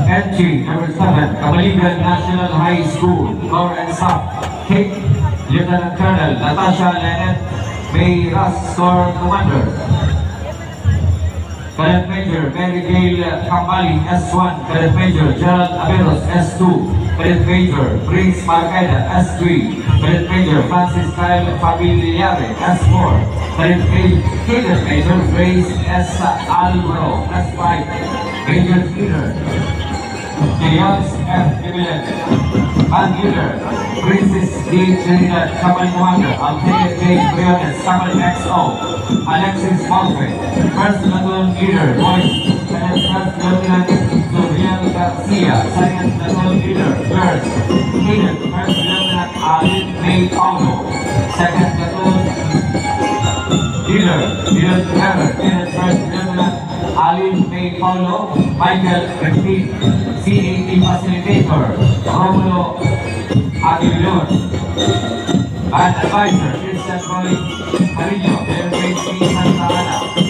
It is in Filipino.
Entry number 7, Kamaligan National High School, Core and Staff, Kick, Lieutenant Colonel Natasha Lenet May Ras, Corps Commander. Cadet Major Mary Gail Kambali, S1, Cadet Major Gerald Averos, S2, Cadet Major Prince Marcaida, S3, Cadet Major Francis Kyle Familiare, S4, Cadet Major Grace S. Alvaro, S5, Major Leader James F. Gibilet, Band Leader Princess D. Trinidad, Company Commander Althea J. Briones, Company XO, Alexis Malfred, First Platoon Leader Boys, Cadet First Lieutenant Zuriel Garcia, Second Platoon Leader Girls, Cadet First Lieutenant Alin May Paulo, Second Platoon Leader Cadet First Lieutenant Alin May Paulo, Michael Repeat, CAT Facilitator, Romulo Aguilon, and Advisor, Christian Roy Marino, Airways Santa Ana.